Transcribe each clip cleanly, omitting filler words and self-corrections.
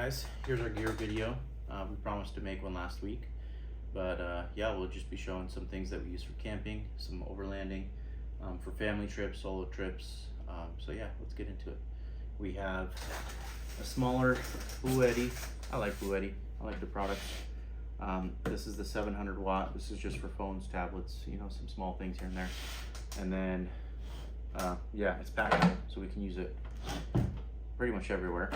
guys, here's our gear video. We promised to make one last week, but yeah, we'll just be showing some things that we use for camping, some overlanding, for family trips, solo trips. So yeah, let's get into it. We have a smaller Blue Eddy. I like Blue Eddy. I like the product. This is the 700 watt. This is just for phones, tablets, you know, some small things here and there. And then yeah, it's packable, so we can use it pretty much everywhere,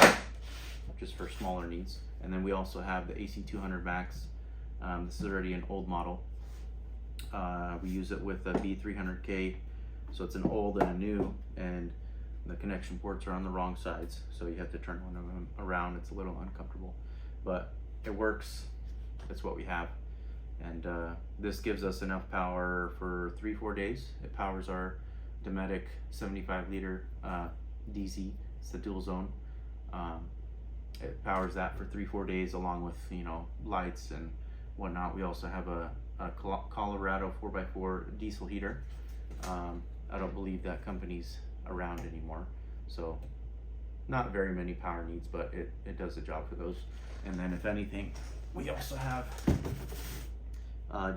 just for smaller needs. And then we also have the AC200 Max. This is already an old model. We use it with a B300K, so it's an old and a new, and the connection ports are on the wrong sides, so you have to turn one of them around. It's a little uncomfortable, but it works. That's what we have. And this gives us enough power for 3-4 days. It powers our Dometic 75 liter DC. It's the dual zone. It powers that for 3-4 days, along with, you know, lights and whatnot. We also have a Colorado 4x4 diesel heater. I don't believe that company's around anymore, so not very many power needs, but it does the job for those. And then if anything, we also have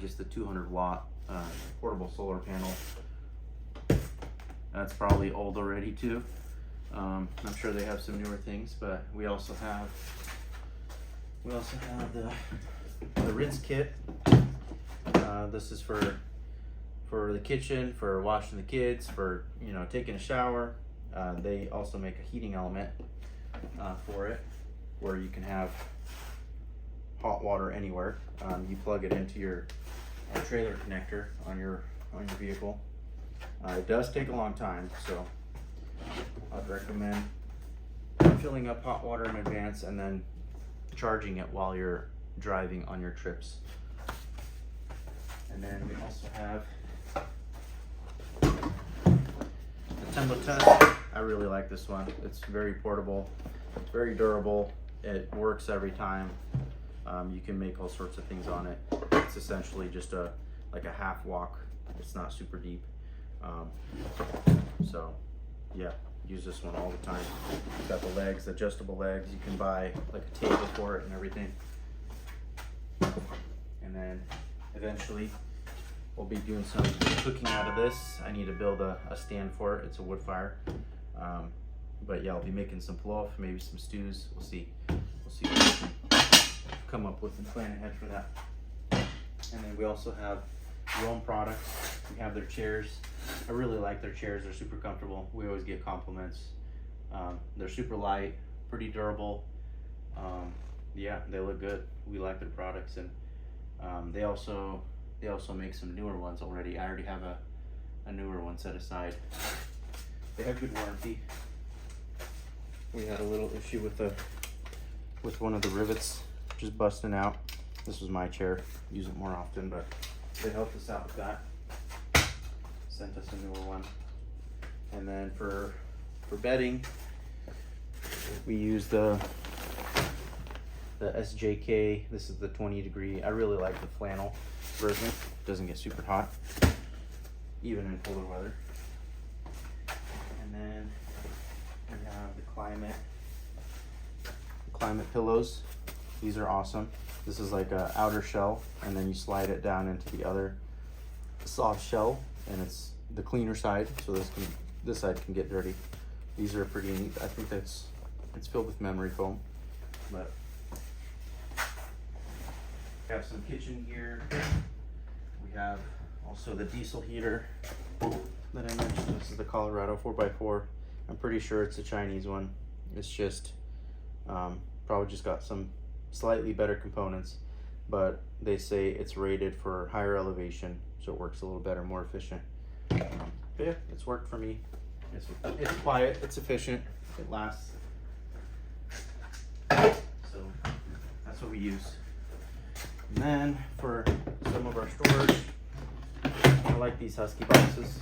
just the 200 watt portable solar panel. That's probably old already too. I'm sure they have some newer things, but we also have the rinse kit. This is for the kitchen, for washing the kids, for, you know, taking a shower. They also make a heating element for it, where you can have hot water anywhere. You plug it into your trailer connector on your vehicle. It does take a long time, so I'd recommend filling up hot water in advance and then charging it while you're driving on your trips. And then we also have the Tembo. I really like this one. It's very portable, it's very durable, it works every time. You can make all sorts of things on it. It's essentially just like a half walk. It's not super deep. So yeah, use this one all the time. It's got the legs, adjustable legs. You can buy like a table for it and everything. And then eventually we'll be doing some cooking out of this. I need to build a stand for it. It's a wood fire. But yeah, I'll be making some pilaf, maybe some stews. We'll see what we can come up with and plan ahead for that. And then we also have Rome products. We have their chairs. I really like their chairs. They're super comfortable. We always get compliments. They're super light, pretty durable. Yeah, they look good. We like their products, and they also make some newer ones already. I already have a newer one set aside. They have good warranty. We had a little issue with one of the rivets just busting out. This was my chair. Use it more often, but they helped us out with that. Sent us a newer one. And then for bedding, we use the SJK. This is the 20 degree. I really like the flannel version. It doesn't get super hot, even in colder weather. And then we have the climate pillows. These are awesome. This is like a outer shell, and then you slide it down into the other soft shell, and it's the cleaner side, so this side can get dirty. These are pretty neat. I think it's filled with memory foam. But we have some kitchen gear. We have also the diesel heater that I mentioned. This is the Colorado 4x4. I'm pretty sure it's a Chinese one. It's just probably just got some slightly better components, but they say it's rated for higher elevation, so it works a little better, more efficient. But yeah, it's worked for me. It's quiet, it's efficient, it lasts. So that's what we use. And then for some of our storage, I like these Husky boxes.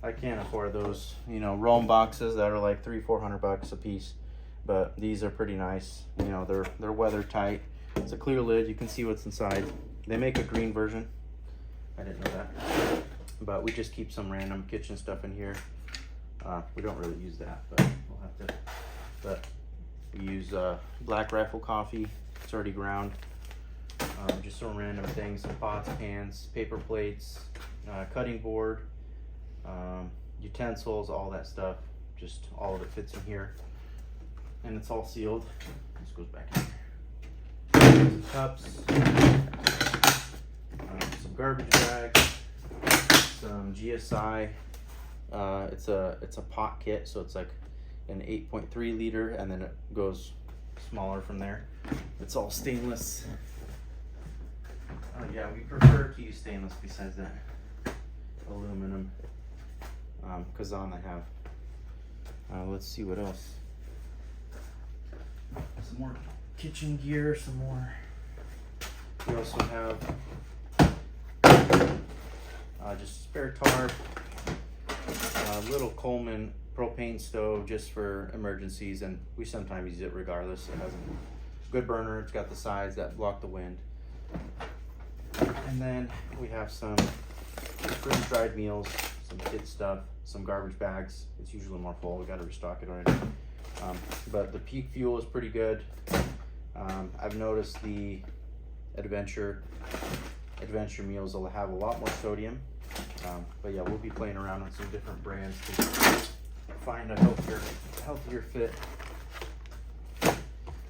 I can't afford those, you know, Rome boxes that are like $300-400 a piece, but these are pretty nice. You know, they're weather tight. It's a clear lid. You can see what's inside. They make a green version. I didn't know that, but we just keep some random kitchen stuff in here. We don't really use that, but we'll have to. But We use Black Rifle coffee. It's already ground. Just some random things, some pots, pans, paper plates, cutting board, utensils, all that stuff. Just all of it fits in here. And it's all sealed. This goes back in here. Some cups, some garbage bags, some GSI. It's a pot kit, so it's like an 8.3 liter, and then it goes smaller from there. It's all stainless. Yeah, we prefer to use stainless besides that aluminum. Kazan I have. Let's see what else. Some more kitchen gear, some more. We also have just spare tarp, a little Coleman propane stove just for emergencies, and we sometimes use it regardless. It has a good burner. It's got the sides that block the wind. And then we have some freeze-dried meals, some kid stuff, some garbage bags. It's usually more full. We got to restock it already. But the peak fuel is pretty good. I've noticed the adventure meals will have a lot more sodium. But yeah, we'll be playing around with some different brands to find a healthier fit.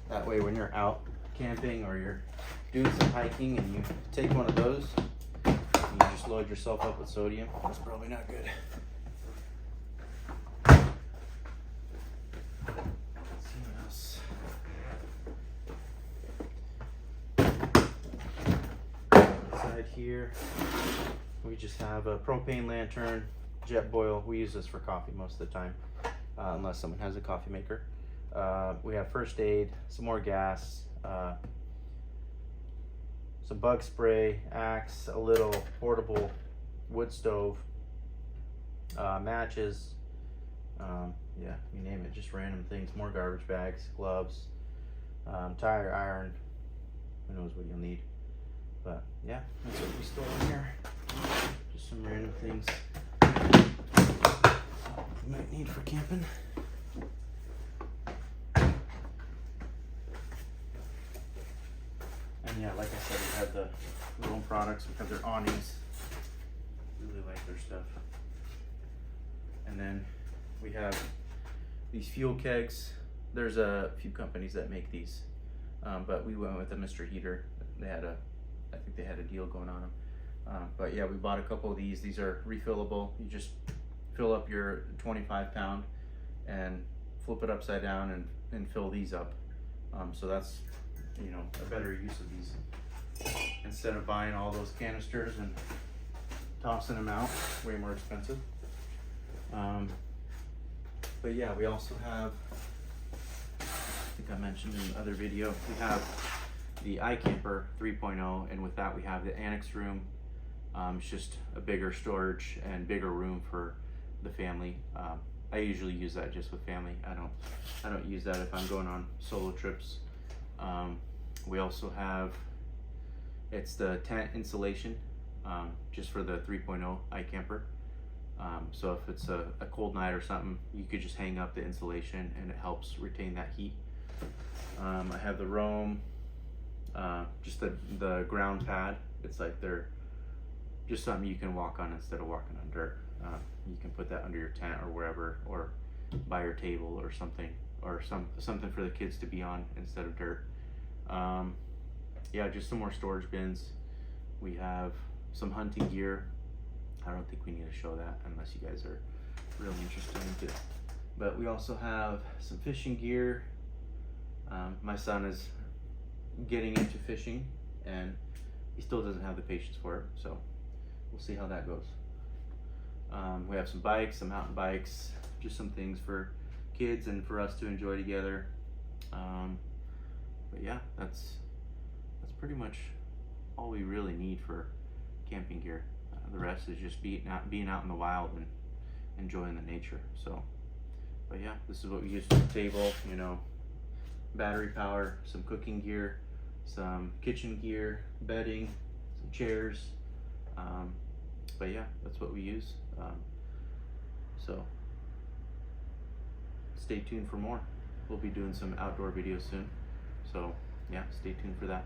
That way, when you're out camping or you're doing some hiking and you take one of those, you just load yourself up with sodium. That's probably not good. Let's see what else. Inside here, we just have a propane lantern, jet boil. We use this for coffee most of the time, unless someone has a coffee maker. We have first aid, some more gas, some bug spray, axe, a little portable wood stove, matches, yeah, you name it, just random things, more garbage bags, gloves, tire iron, who knows what you'll need. But yeah, that's what we store in here. Just some random things you might need for camping. And yeah, like I said, we have the little products. We have their awnings. Really like their stuff. And then we have these fuel kegs. There's a few companies that make these, but we went with the Mr. Heater. I think they had a deal going on them. But yeah, we bought a couple of these. These are refillable. You just fill up your 25-pound and flip it upside down and fill these up. So that's, you know, a better use of these instead of buying all those canisters and tossing them out. Way more expensive. But yeah, we also have, I think I mentioned in the other video, we have the iCamper 3.0, and with that we have the annex room. It's just a bigger storage and bigger room for the family. I usually use that just with family. I don't use that if I'm going on solo trips. We also have, it's the tent insulation, just for the 3.0 iCamper. So if it's a cold night or something, you could just hang up the insulation and it helps retain that heat. I have the Roam, just the ground pad. It's like they're just something you can walk on instead of walking on dirt. You can put that under your tent or wherever, or by your table or something, or something for the kids to be on instead of dirt. Yeah, just some more storage bins. We have some hunting gear. I don't think we need to show that unless you guys are really interested in it. But we also have some fishing gear. My son is getting into fishing and he still doesn't have the patience for it, so we'll see how that goes. We have some bikes, some mountain bikes, just some things for kids and for us to enjoy together. But yeah, that's pretty much all we really need for camping gear. The rest is just being out in the wild and enjoying the nature. So, but yeah, this is what we use for the table. You know, battery power, some cooking gear, some kitchen gear, bedding, some chairs. But yeah, that's what we use. So stay tuned for more. we'll be doing some outdoor videos soon. So yeah, stay tuned for that.